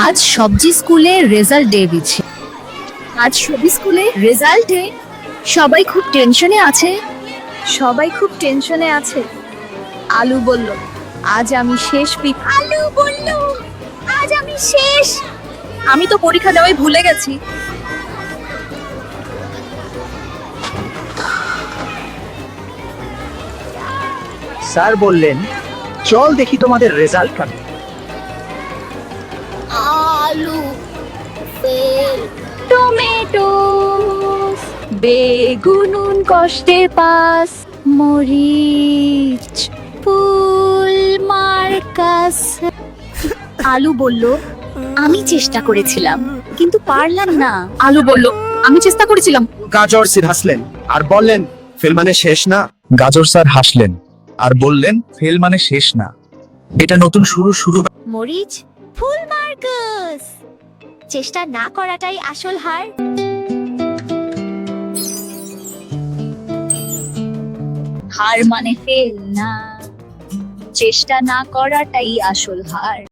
আজ সবজি স্কুলে রেজাল্ট ডে দিচ্ছে। আজ সবজি স্কুলে রেজাল্ট ডে, সবাই খুব টেনশনে আছে। আলু বলল, আজ আমি শেষ। আলু বলল, আজ আমি শেষ। আমি তো পরীক্ষা দেওয়াই ভুলে গেছি। স্যার বললেন, চল দেখি তোমাদের রেজাল্ট কার্ড। আলু, তেল, টমেটো, বেগুন কষ্টে পাস, মরিচ, ফুল মার্কাস। আলু বলল, আমি চেষ্টা করেছিলাম কিন্তু পারলাম না। আলু বলল, আমি চেষ্টা করেছিলাম। গাজর স্যার হাসলেন আর বললেন, ফেল মানে শেষ না। গাজর স্যার হাসলেন আর বললেন, ফেল মানে শেষ না, এটা নতুন শুরু। মরিচ, ফুল মার্কাস, চেষ্টা না করাটাই আসল হার। হার মানে ফেল না, চেষ্টা না করাটাই আসল হার।